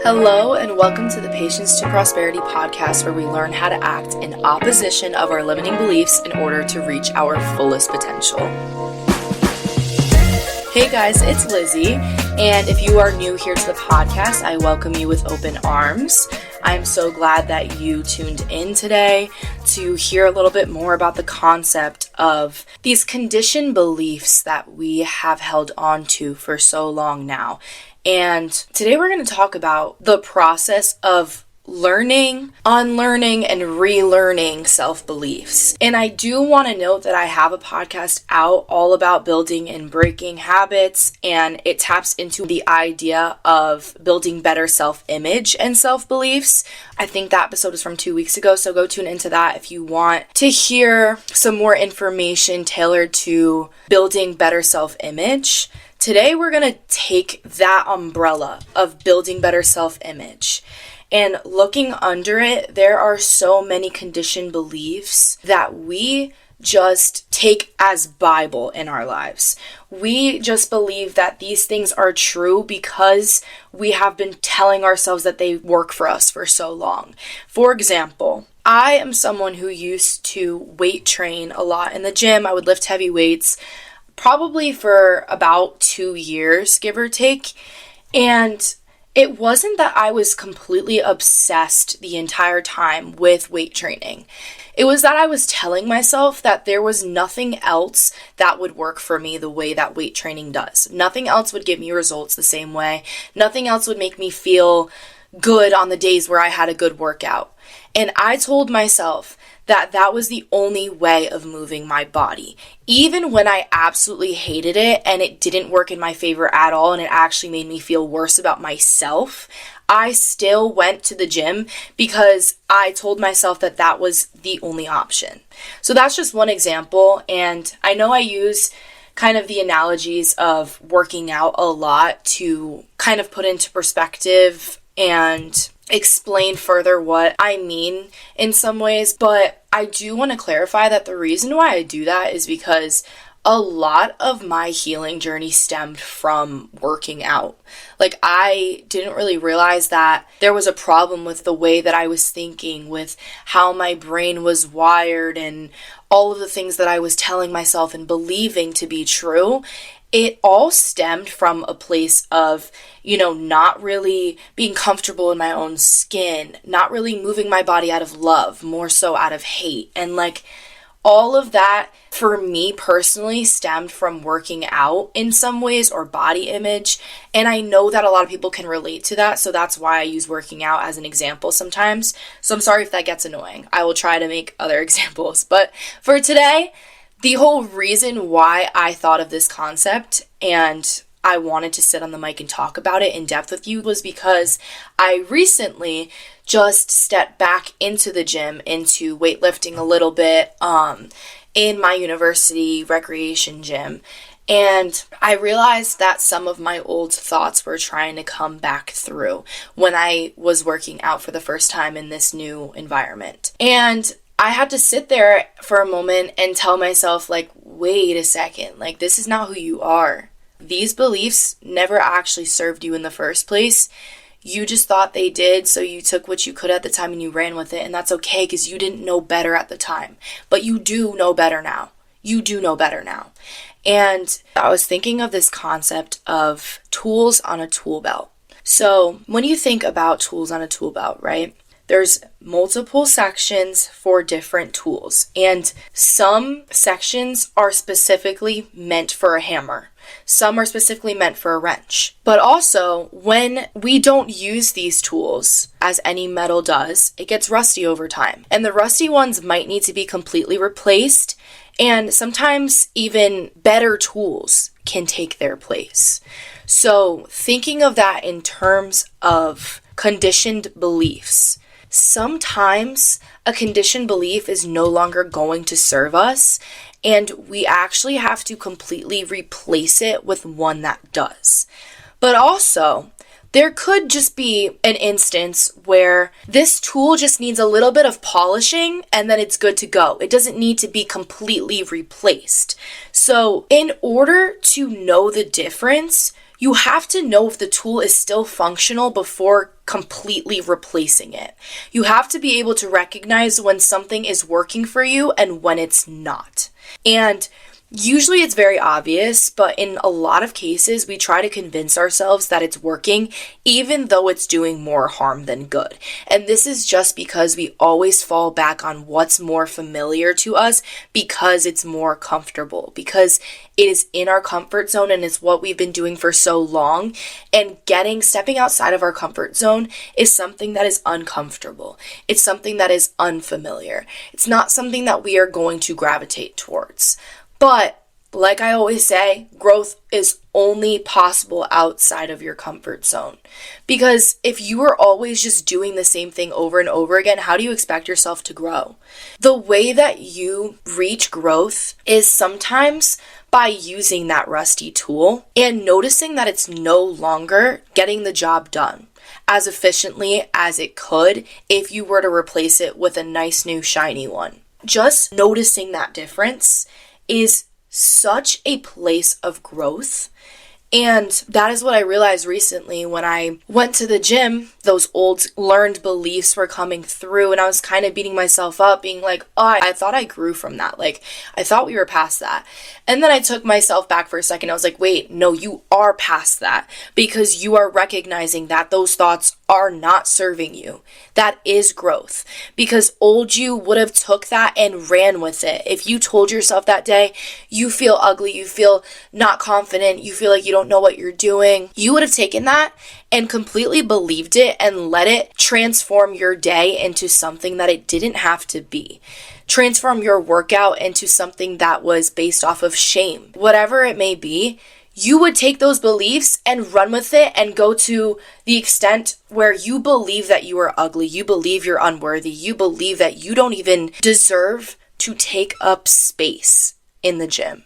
Hello and welcome to the Patience to Prosperity podcast, where we learn how to act in opposition of our limiting beliefs in order to reach our fullest potential. Hey guys, it's Lizzie, and if you are new here to the podcast, I welcome you with open arms. I'm so glad that you tuned in today to hear a little bit more about the concept of these conditioned beliefs that we have held on to for so long now. And today we're going to talk about the process of learning, unlearning, and relearning self-beliefs. And I do want to note that I have a podcast out all about building and breaking habits, and it taps into the idea of building better self-image and self-beliefs. I think that episode is from 2 weeks ago, so go tune into that if you want to hear some more information tailored to building better self-image. Today, we're going to take that umbrella of building better self-image, and looking under it, there are so many conditioned beliefs that we just take as Bible in our lives. We just believe that these things are true because we have been telling ourselves that they work for us for so long. For example, I am someone who used to weight train a lot in the gym. I would lift heavy weights probably for about 2 years, give or take. And it wasn't that I was completely obsessed the entire time with weight training. It was that I was telling myself that there was nothing else that would work for me the way that weight training does. Nothing else would give me results the same way. Nothing else would make me feel good on the days where I had a good workout. And I told myself that that was the only way of moving my body. Even when I absolutely hated it and it didn't work in my favor at all and it actually made me feel worse about myself, I still went to the gym because I told myself that that was the only option. So that's just one example, and I know I use kind of the analogies of working out a lot to kind of put into perspective and explain further what I mean in some ways, but I do want to clarify that the reason why I do that is because a lot of my healing journey stemmed from working out. Like, I didn't really realize that there was a problem with the way that I was thinking, with how my brain was wired, and all of the things that I was telling myself and believing to be true. It all stemmed from a place of, not really being comfortable in my own skin, not really moving my body out of love, more so out of hate. And all of that for me personally stemmed from working out in some ways, or body image. And I know that a lot of people can relate to that. So that's why I use working out as an example sometimes. So I'm sorry if that gets annoying. I will try to make other examples. But for today, the whole reason why I thought of this concept and I wanted to sit on the mic and talk about it in depth with you was because I recently just stepped back into the gym, into weightlifting a little bit in my university recreation gym. And I realized that some of my old thoughts were trying to come back through when I was working out for the first time in this new environment. And I had to sit there for a moment and tell myself, wait a second, this is not who you are. These beliefs never actually served you in the first place. You just thought they did, so you took what you could at the time and you ran with it, and that's okay because you didn't know better at the time. But you do know better now. You do know better now. And I was thinking of this concept of tools on a tool belt. So when you think about tools on a tool belt, right? There's multiple sections for different tools, and some sections are specifically meant for a hammer. Some are specifically meant for a wrench. But also, when we don't use these tools, as any metal does, it gets rusty over time. And the rusty ones might need to be completely replaced, and sometimes even better tools can take their place. So, thinking of that in terms of conditioned beliefs, sometimes a conditioned belief is no longer going to serve us, and we actually have to completely replace it with one that does. But also, there could just be an instance where this tool just needs a little bit of polishing and then it's good to go. It doesn't need to be completely replaced. So in order to know the difference, you have to know if the tool is still functional before completely replacing it. You have to be able to recognize when something is working for you and when it's not. And usually it's very obvious, but in a lot of cases, we try to convince ourselves that it's working, even though it's doing more harm than good. And this is just because we always fall back on what's more familiar to us because it's more comfortable, because it is in our comfort zone and it's what we've been doing for so long. And stepping outside of our comfort zone is something that is uncomfortable. It's something that is unfamiliar. It's not something that we are going to gravitate towards. But like I always say, growth is only possible outside of your comfort zone. Because if you are always just doing the same thing over and over again, how do you expect yourself to grow? The way that you reach growth is sometimes by using that rusty tool and noticing that it's no longer getting the job done as efficiently as it could if you were to replace it with a nice new shiny one. Just noticing that difference is such a place of growth. And that is what I realized recently when I went to the gym. Those old learned beliefs were coming through and I was kind of beating myself up, being like, oh, I thought I grew from that. Like, I thought we were past that. And then I took myself back for a second. I was like, wait, no, you are past that, because you are recognizing that those thoughts are not serving you. That is growth, because old you would have took that and ran with it. If you told yourself that day, you feel ugly, you feel not confident, you feel like you don't know what you're doing, you would have taken that and completely believed it and let it transform your day into something that it didn't have to be. Transform your workout into something that was based off of shame. Whatever it may be, you would take those beliefs and run with it and go to the extent where you believe that you are ugly, you believe you're unworthy, you believe that you don't even deserve to take up space in the gym.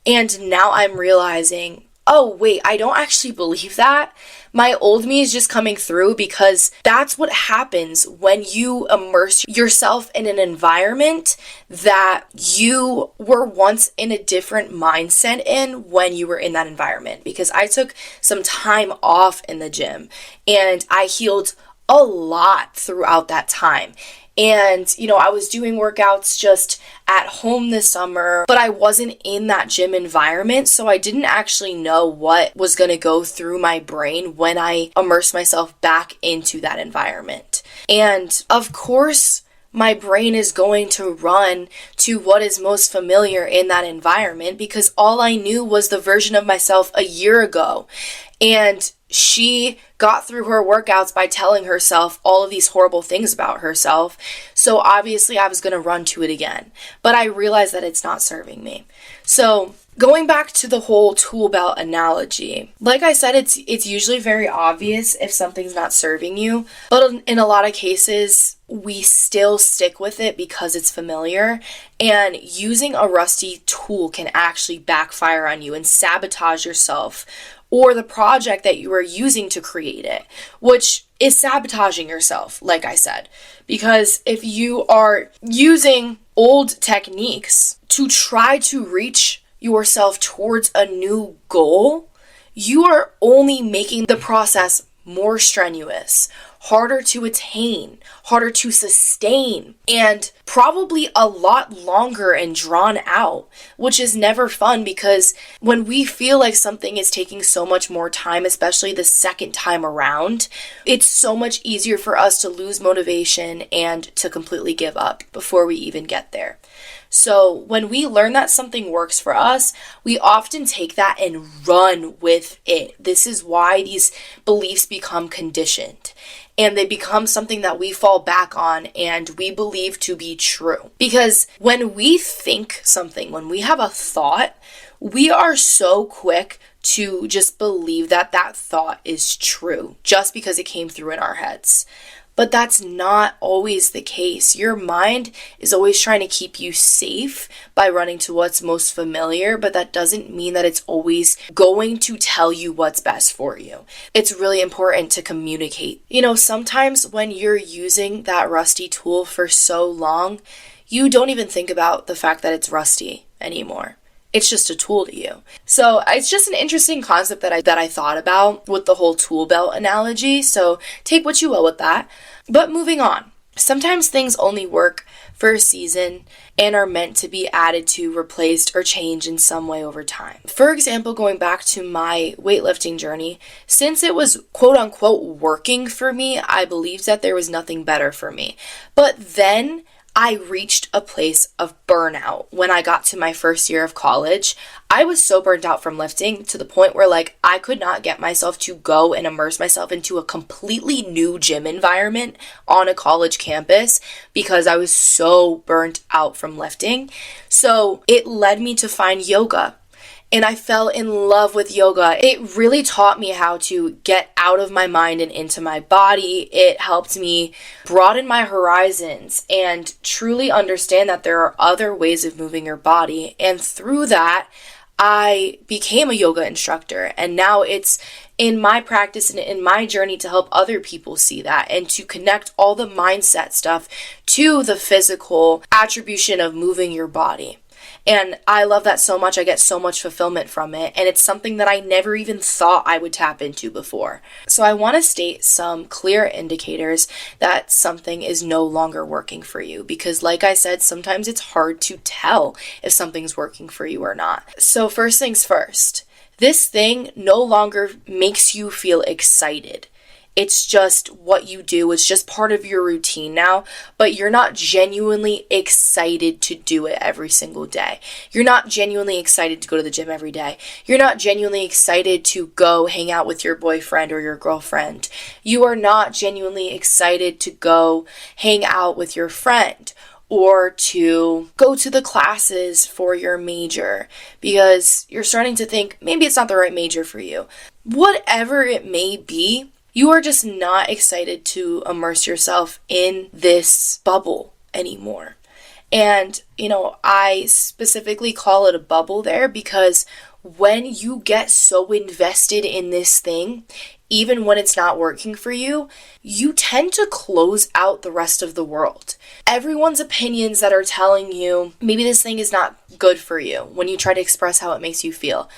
And now I'm realizing, oh wait, I don't actually believe that. My old me is just coming through, because that's what happens when you immerse yourself in an environment that you were once in a different mindset in when you were in that environment. Because I took some time off in the gym and I healed a lot throughout that time. And, I was doing workouts just at home this summer, but I wasn't in that gym environment. So I didn't actually know what was going to go through my brain when I immersed myself back into that environment. And of course, my brain is going to run to what is most familiar in that environment, because all I knew was the version of myself a year ago. And she got through her workouts by telling herself all of these horrible things about herself. So obviously I was going to run to it again. But I realized that it's not serving me. So going back to the whole tool belt analogy, like I said, it's usually very obvious if something's not serving you. But in a lot of cases, we still stick with it because it's familiar. And using a rusty tool can actually backfire on you and sabotage yourself, or the project that you are using to create it, which is sabotaging yourself, like I said. Because if you are using old techniques to try to reach yourself towards a new goal, you are only making the process more strenuous, harder to attain, harder to sustain, and probably a lot longer and drawn out, which is never fun, because when we feel like something is taking so much more time, especially the second time around, it's so much easier for us to lose motivation and to completely give up before we even get there. So when we learn that something works for us, we often take that and run with it. This is why these beliefs become conditioned, and they become something that we fall back on and we believe to be true. Because when we think something, when we have a thought, we are so quick to just believe that that thought is true just because it came through in our heads. But that's not always the case. Your mind is always trying to keep you safe by running to what's most familiar, but that doesn't mean that it's always going to tell you what's best for you. It's really important to communicate. Sometimes when you're using that rusty tool for so long, you don't even think about the fact that it's rusty anymore. It's just a tool to you. So it's just an interesting concept that I thought about with the whole tool belt analogy. So take what you will with that. But moving on. Sometimes things only work for a season and are meant to be added to, replaced, or changed in some way over time. For example, going back to my weightlifting journey, since it was quote unquote working for me, I believed that there was nothing better for me. But then I reached a place of burnout when I got to my first year of college. I was so burnt out from lifting to the point where I could not get myself to go and immerse myself into a completely new gym environment on a college campus because I was so burnt out from lifting. So it led me to find yoga. And I fell in love with yoga. It really taught me how to get out of my mind and into my body. It helped me broaden my horizons and truly understand that there are other ways of moving your body. And through that, I became a yoga instructor. And now it's in my practice and in my journey to help other people see that and to connect all the mindset stuff to the physical attribution of moving your body. And I love that so much. I get so much fulfillment from it. And it's something that I never even thought I would tap into before. So I want to state some clear indicators that something is no longer working for you. Because like I said, sometimes it's hard to tell if something's working for you or not. So first things first, this thing no longer makes you feel excited. It's just what you do. It's just part of your routine now, but you're not genuinely excited to do it every single day. You're not genuinely excited to go to the gym every day. You're not genuinely excited to go hang out with your boyfriend or your girlfriend. You are not genuinely excited to go hang out with your friend or to go to the classes for your major because you're starting to think maybe it's not the right major for you. Whatever it may be, you are just not excited to immerse yourself in this bubble anymore. And, I specifically call it a bubble there because when you get so invested in this thing, even when it's not working for you, you tend to close out the rest of the world. Everyone's opinions that are telling you maybe this thing is not good for you when you try to express how it makes you feel.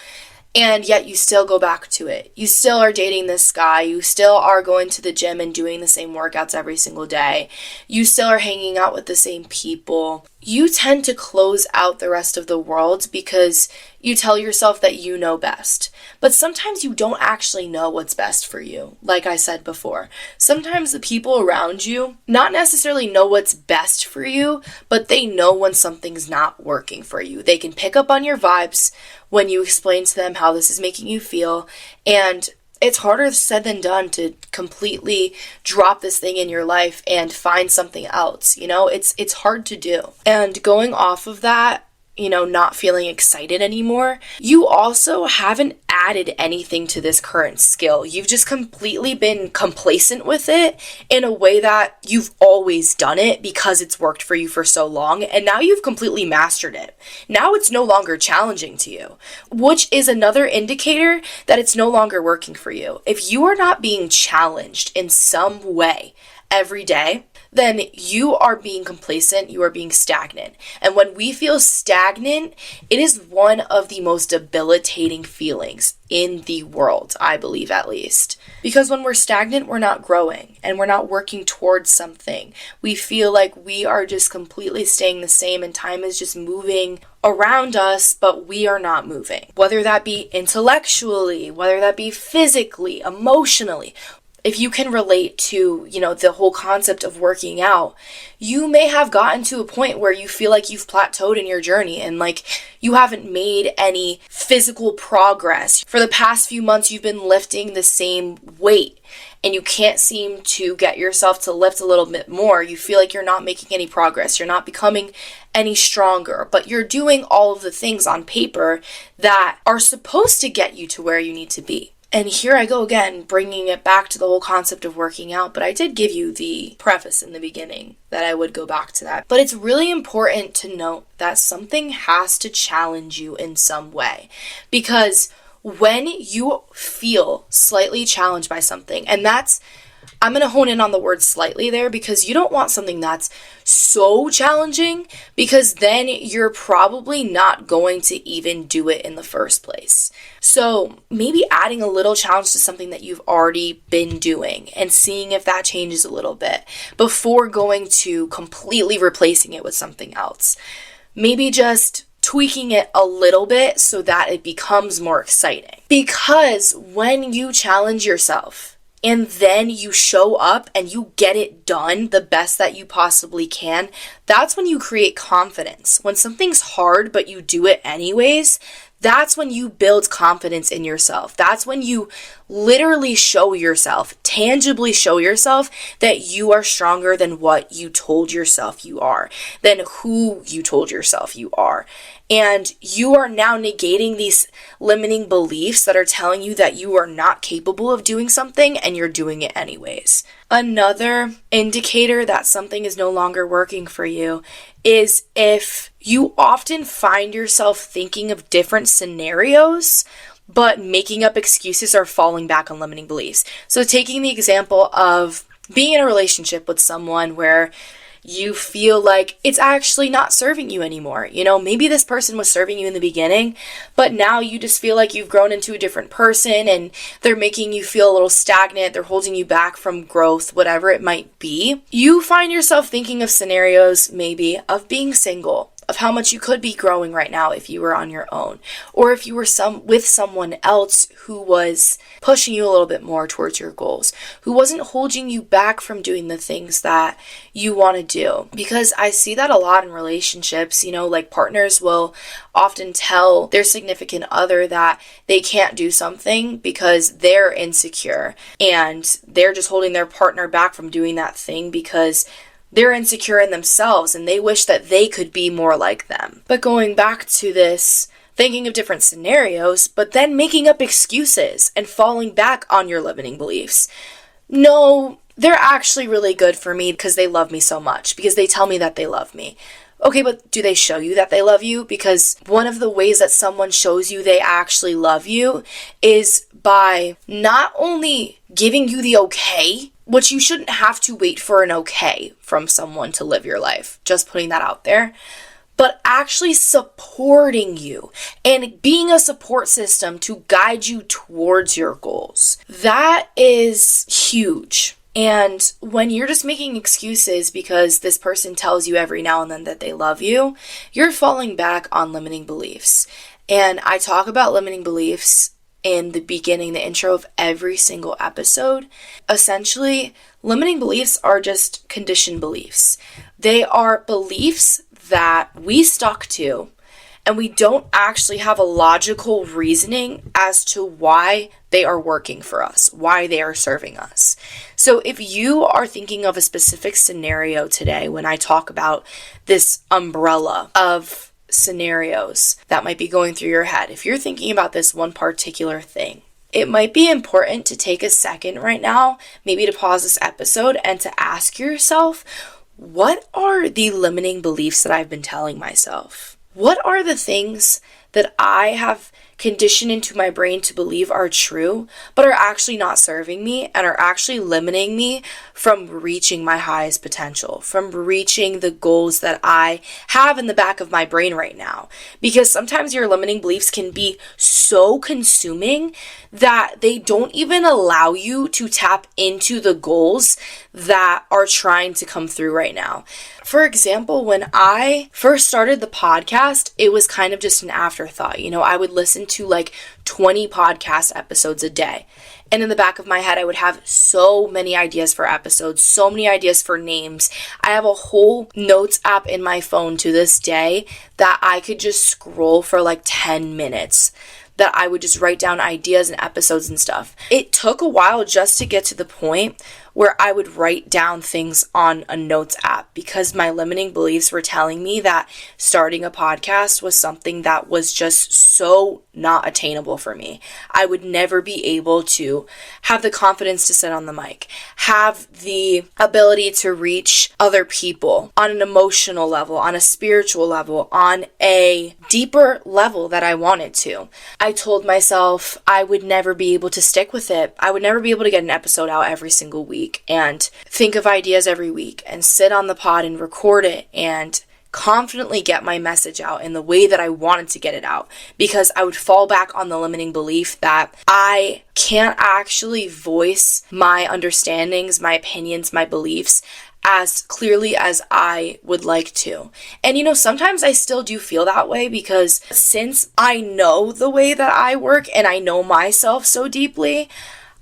And yet you still go back to it. You still are dating this guy. You still are going to the gym and doing the same workouts every single day. You still are hanging out with the same people. You tend to close out the rest of the world because you tell yourself that you know best. But sometimes you don't actually know what's best for you, like I said before. Sometimes the people around you not necessarily know what's best for you, but they know when something's not working for you. They can pick up on your vibes when you explain to them how this is making you feel, and it's harder said than done to completely drop this thing in your life and find something else. It's hard to do. And going off of that, not feeling excited anymore, you also haven't added anything to this current skill. You've just completely been complacent with it in a way that you've always done it because it's worked for you for so long, and now you've completely mastered it. Now it's no longer challenging to you, which is another indicator that it's no longer working for you. If you are not being challenged in some way every day, then you are being complacent, you are being stagnant. And when we feel stagnant, it is one of the most debilitating feelings in the world, I believe at least. Because when we're stagnant, we're not growing and we're not working towards something. We feel like we are just completely staying the same and time is just moving around us, but we are not moving. Whether that be intellectually, whether that be physically, emotionally. If you can relate to, the whole concept of working out, you may have gotten to a point where you feel like you've plateaued in your journey and you haven't made any physical progress. For the past few months, you've been lifting the same weight and you can't seem to get yourself to lift a little bit more. You feel like you're not making any progress. You're not becoming any stronger, but you're doing all of the things on paper that are supposed to get you to where you need to be. And here I go again, bringing it back to the whole concept of working out, but I did give you the preface in the beginning that I would go back to that. But it's really important to note that something has to challenge you in some way, because when you feel slightly challenged by something, and that's I'm going to hone in on the word slightly there, because you don't want something that's so challenging, because then you're probably not going to even do it in the first place. So maybe adding a little challenge to something that you've already been doing and seeing if that changes a little bit before going to completely replacing it with something else. Maybe just tweaking it a little bit so that it becomes more exciting. Because when you challenge yourself and then you show up and you get it done the best that you possibly can, that's when you create confidence. When something's hard but you do it anyways, that's when you build confidence in yourself. That's when you literally show yourself, tangibly show yourself that you are stronger than what you told yourself you are, than who you told yourself you are. And you are now negating these limiting beliefs that are telling you that you are not capable of doing something and you're doing it anyways. Another indicator that something is no longer working for you is if you often find yourself thinking of different scenarios, but making up excuses or falling back on limiting beliefs. So taking the example of being in a relationship with someone where you feel like it's actually not serving you anymore. Maybe this person was serving you in the beginning, but now you just feel like you've grown into a different person and they're making you feel a little stagnant. They're holding you back from growth, whatever it might be. You find yourself thinking of scenarios maybe of being single, of how much you could be growing right now if you were on your own, or if you were with someone else who was pushing you a little bit more towards your goals, who wasn't holding you back from doing the things that you want to do. Because I see that a lot in relationships, like partners will often tell their significant other that they can't do something because they're insecure, and they're just holding their partner back from doing that thing because they're insecure in themselves and they wish that they could be more like them. But going back to this, thinking of different scenarios, but then making up excuses and falling back on your limiting beliefs. No, they're actually really good for me because they love me so much, because they tell me that they love me. Okay, but do they show you that they love you? Because one of the ways that someone shows you they actually love you is by not only giving you the okay, which you shouldn't have to wait for an okay from someone to live your life, just putting that out there, but actually supporting you and being a support system to guide you towards your goals. That is huge. And when you're just making excuses because this person tells you every now and then that they love you, you're falling back on limiting beliefs. And I talk about limiting beliefs in the beginning, the intro of every single episode. Essentially, limiting beliefs are just conditioned beliefs. They are beliefs that we stuck to, and we don't actually have a logical reasoning as to why they are working for us, why they are serving us. So if you are thinking of a specific scenario today, when I talk about this umbrella of scenarios that might be going through your head, if you're thinking about this one particular thing, it might be important to take a second right now, maybe to pause this episode and to ask yourself, what are the limiting beliefs that I've been telling myself? What are the things that I have conditioned into my brain to believe are true, but are actually not serving me and are actually limiting me from reaching my highest potential, from reaching the goals that I have in the back of my brain right now? Because sometimes your limiting beliefs can be so consuming that they don't even allow you to tap into the goals that are trying to come through right now. For example, when I first started the podcast, it was kind of just an afterthought. I would listen to like 20 podcast episodes a day. And in the back of my head, I would have so many ideas for episodes, so many ideas for names. I have a whole notes app in my phone to this day that I could just scroll for like 10 minutes, that I would just write down ideas and episodes and stuff. It took a while just to get to the point where I would write down things on a notes app, because my limiting beliefs were telling me that starting a podcast was something that was just so not attainable for me. I would never be able to have the confidence to sit on the mic, have the ability to reach other people on an emotional level, on a spiritual level, on a deeper level that I wanted to. I told myself I would never be able to stick with it. I would never be able to get an episode out every single week and think of ideas every week and sit on the pod and record it and confidently get my message out in the way that I wanted to get it out, because I would fall back on the limiting belief that I can't actually voice my understandings, my opinions, my beliefs as clearly as I would like to. And sometimes I still do feel that way, because since I know the way that I work and I know myself so deeply,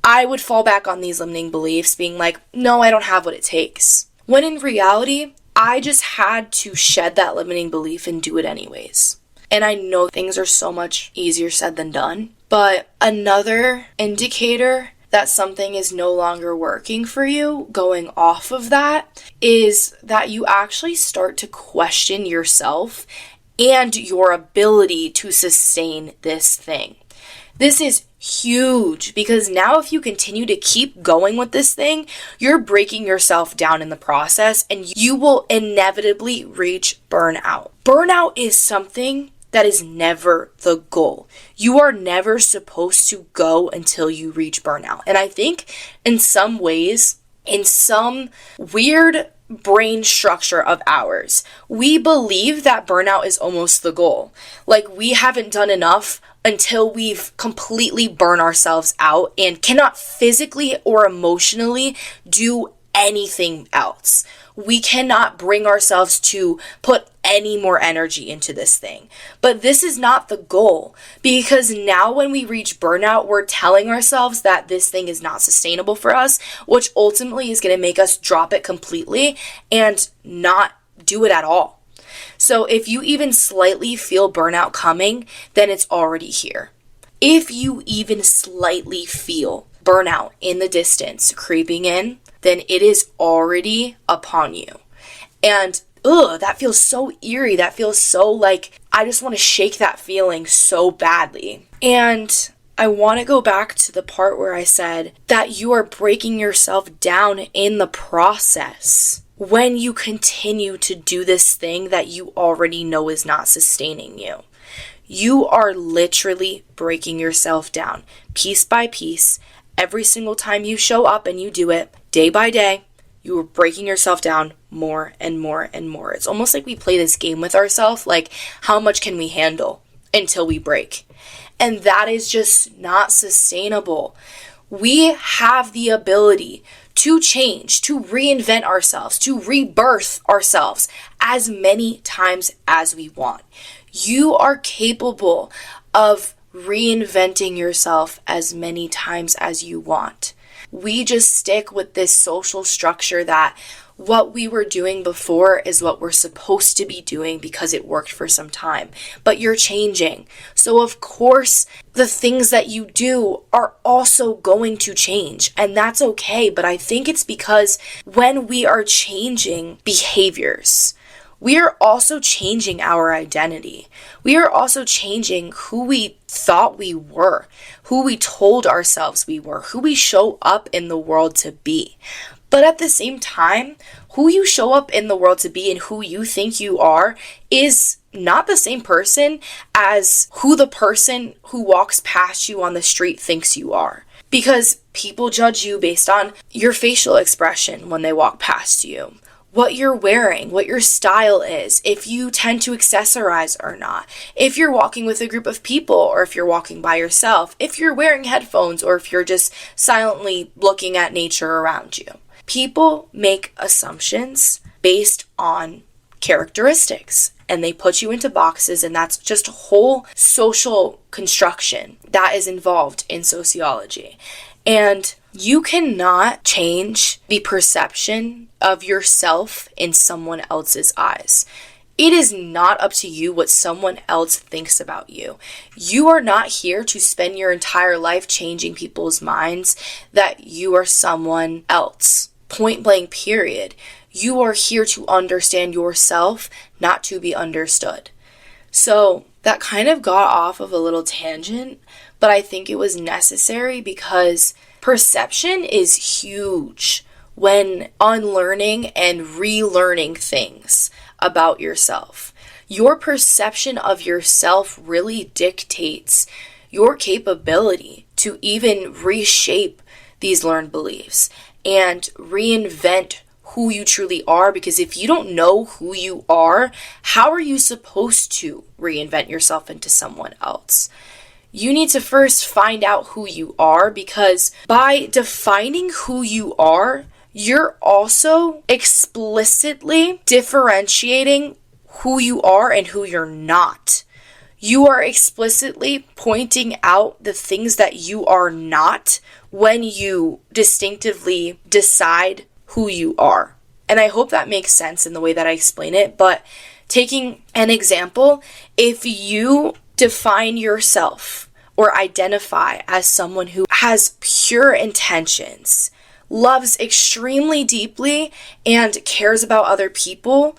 I would fall back on these limiting beliefs being like, no, I don't have what it takes. When in reality, I just had to shed that limiting belief and do it anyways. And I know things are so much easier said than done, but another indicator that something is no longer working for you, going off of that, is that you actually start to question yourself and your ability to sustain this thing. This is huge, because now if you continue to keep going with this thing, you're breaking yourself down in the process and you will inevitably reach burnout. Burnout is something that is never the goal. You are never supposed to go until you reach burnout. And I think in some ways, in some weird brain structure of ours, we believe that burnout is almost the goal. Like we haven't done enough until we've completely burned ourselves out and cannot physically or emotionally do anything else. We cannot bring ourselves to put any more energy into this thing. But this is not the goal, because now when we reach burnout, we're telling ourselves that this thing is not sustainable for us, which ultimately is going to make us drop it completely and not do it at all. So if you even slightly feel burnout coming, then it's already here. If you even slightly feel burnout in the distance creeping in, then it is already upon you. And that feels so eerie. That feels so like, I just want to shake that feeling so badly. And I want to go back to the part where I said that you are breaking yourself down in the process when you continue to do this thing that you already know is not sustaining you. You are literally breaking yourself down piece by piece. Every single time you show up and you do it day by day, you are breaking yourself down more and more and more. It's almost like we play this game with ourselves, like how much can we handle until we break? And that is just not sustainable. We have the ability to change, to reinvent ourselves, to rebirth ourselves as many times as we want. You are capable of reinventing yourself as many times as you want. We just stick with this social structure that what we were doing before is what we're supposed to be doing because it worked for some time. But you're changing. So of course, the things that you do are also going to change. And that's okay. But I think it's because when we are changing behaviors, we are also changing our identity. We are also changing who we thought we were, who we told ourselves we were, who we show up in the world to be. But at the same time, who you show up in the world to be and who you think you are is not the same person as who the person who walks past you on the street thinks you are. Because people judge you based on your facial expression when they walk past you, what you're wearing, what your style is, if you tend to accessorize or not, if you're walking with a group of people or if you're walking by yourself, if you're wearing headphones or if you're just silently looking at nature around you. People make assumptions based on characteristics and they put you into boxes, and that's just a whole social construction that is involved in sociology. And you cannot change the perception of yourself in someone else's eyes. It is not up to you what someone else thinks about you. You are not here to spend your entire life changing people's minds that you are someone else. Point blank, period. You are here to understand yourself, not to be understood. So that kind of got off of a little tangent, but I think it was necessary because perception is huge when unlearning and relearning things about yourself. Your perception of yourself really dictates your capability to even reshape these learned beliefs and reinvent who you truly are. Because if you don't know who you are, how are you supposed to reinvent yourself into someone else? You need to first find out who you are, because by defining who you are, you're also explicitly differentiating who you are and who you're not. You are explicitly pointing out the things that you are not when you distinctively decide who you are. And I hope that makes sense in the way that I explain it. But taking an example, if you define yourself or identify as someone who has pure intentions, loves extremely deeply, and cares about other people,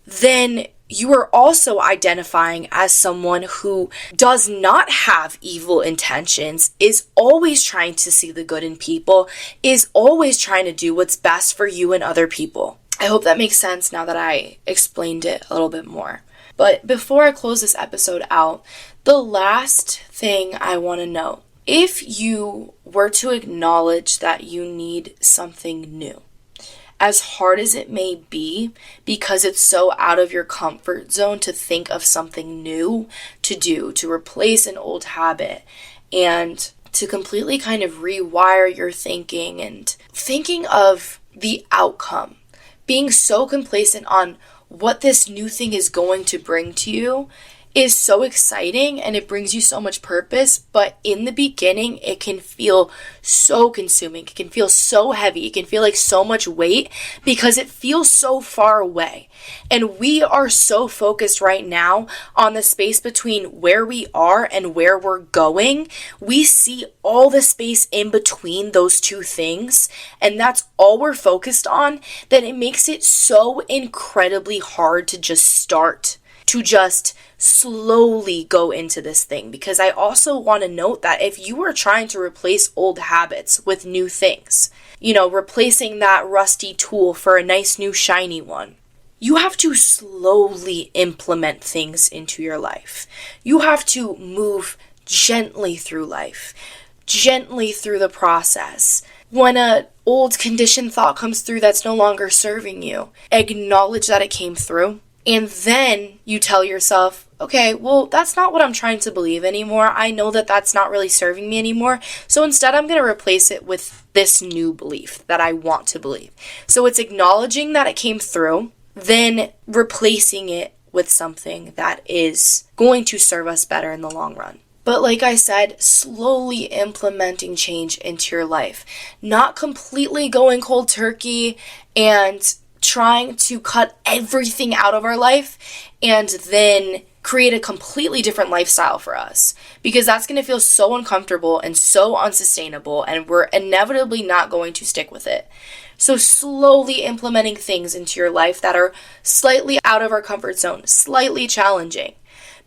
then you are also identifying as someone who does not have evil intentions, is always trying to see the good in people, is always trying to do what's best for you and other people. I hope that makes sense now that I explained it a little bit more. But before I close this episode out, the last thing I want to know, if you were to acknowledge that you need something new, as hard as it may be, because it's so out of your comfort zone to think of something new to do, to replace an old habit, and to completely kind of rewire your thinking and thinking of the outcome, being so complacent on what this new thing is going to bring to you is so exciting, and it brings you so much purpose. But in the beginning, it can feel so consuming. It can feel so heavy. It can feel like so much weight because it feels so far away. And we are so focused right now on the space between where we are and where we're going. We see all the space in between those two things, and that's all we're focused on, that it makes it so incredibly hard to just start, to just slowly go into this thing. Because I also want to note that if you are trying to replace old habits with new things, replacing that rusty tool for a nice new shiny one, you have to slowly implement things into your life. You have to move gently through life, gently through the process. When an old conditioned thought comes through that's no longer serving you, acknowledge that it came through. And then you tell yourself, okay, well, that's not what I'm trying to believe anymore. I know that that's not really serving me anymore. So instead, I'm going to replace it with this new belief that I want to believe. So it's acknowledging that it came through, then replacing it with something that is going to serve us better in the long run. But like I said, slowly implementing change into your life, not completely going cold turkey and trying to cut everything out of our life and then create a completely different lifestyle for us, because that's going to feel so uncomfortable and so unsustainable, and we're inevitably not going to stick with it. So slowly implementing things into your life that are slightly out of our comfort zone, slightly challenging,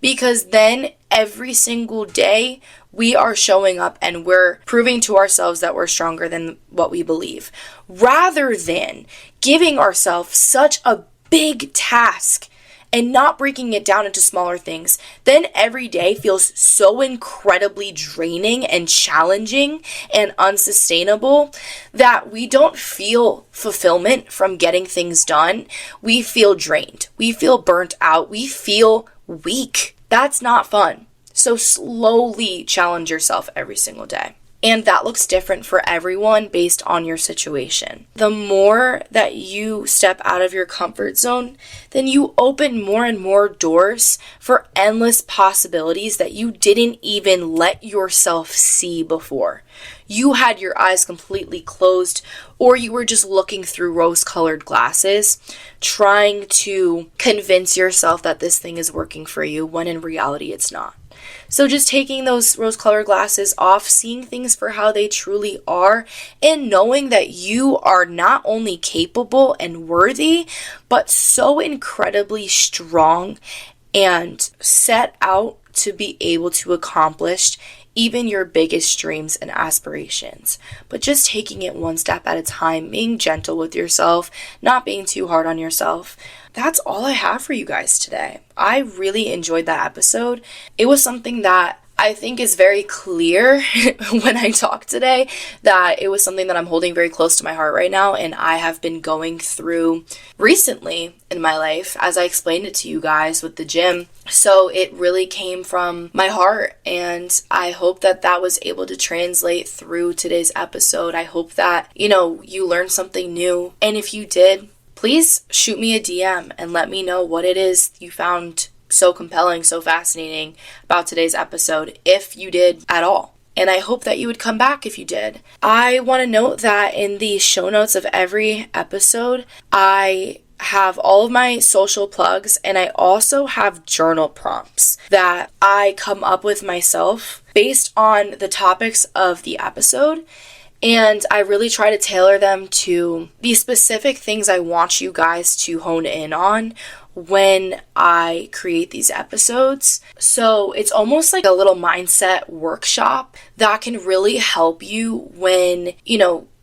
because then every single day we are showing up and we're proving to ourselves that we're stronger than what we believe, rather than giving ourselves such a big task and not breaking it down into smaller things. Then every day feels so incredibly draining and challenging and unsustainable that we don't feel fulfillment from getting things done. We feel drained. We feel burnt out. We feel weak. That's not fun. So slowly challenge yourself every single day. And that looks different for everyone based on your situation. The more that you step out of your comfort zone, then you open more and more doors for endless possibilities that you didn't even let yourself see before. You had your eyes completely closed, or you were just looking through rose-colored glasses, trying to convince yourself that this thing is working for you, when in reality it's not. So just taking those rose-colored glasses off, seeing things for how they truly are, and knowing that you are not only capable and worthy, but so incredibly strong and set out to be able to accomplish even your biggest dreams and aspirations. But just taking it one step at a time, being gentle with yourself, not being too hard on yourself. That's all I have for you guys today. I really enjoyed that episode. It was something that I think is very clear when I talk today that it was something that I'm holding very close to my heart right now, and I have been going through recently in my life, as I explained it to you guys with the gym. So it really came from my heart, and I hope that that was able to translate through today's episode. I hope that, you learned something new, and if you did, please shoot me a DM and let me know what it is you found so compelling, so fascinating about today's episode, if you did at all. And I hope that you would come back if you did. I want to note that in the show notes of every episode, I have all of my social plugs, and I also have journal prompts that I come up with myself based on the topics of the episode. And I really try to tailor them to the specific things I want you guys to hone in on when I create these episodes. So it's almost like a little mindset workshop that can really help you when,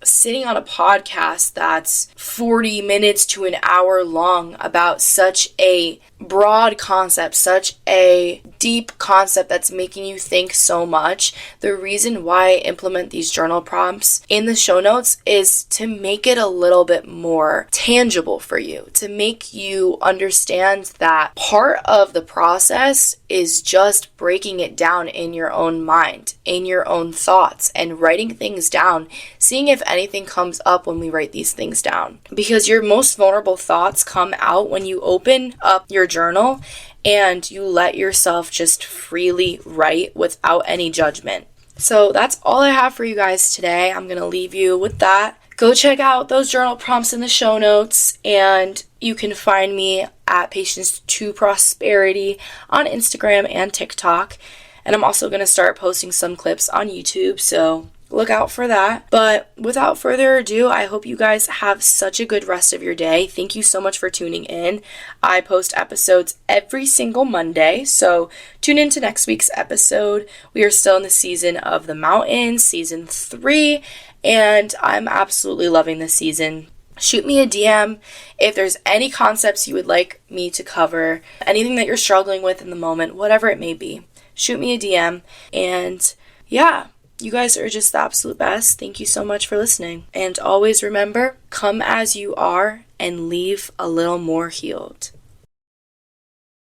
sitting on a podcast that's 40 minutes to an hour long about such a broad concept, such a deep concept that's making you think so much. The reason why I implement these journal prompts in the show notes is to make it a little bit more tangible for you, to make you understand that part of the process is just breaking it down in your own mind, in your own thoughts, and writing things down, seeing if anything comes up when we write these things down. Because your most vulnerable thoughts come out when you open up your journal and you let yourself just freely write without any judgment. So that's all I have for you guys today. I'm going to leave you with that. Go check out those journal prompts in the show notes, and you can find me at Patience to Prosperity on Instagram and TikTok. And I'm also going to start posting some clips on YouTube, so look out for that. But without further ado, I hope you guys have such a good rest of your day. Thank you so much for tuning in. I post episodes every single Monday, so tune into next week's episode. We are still in the season of the mountains, season 3, and I'm absolutely loving this season. Shoot me a DM if there's any concepts you would like me to cover, anything that you're struggling with in the moment, whatever it may be. Shoot me a DM, and yeah, you guys are just the absolute best. Thank you so much for listening. And always remember, come as you are and leave a little more healed.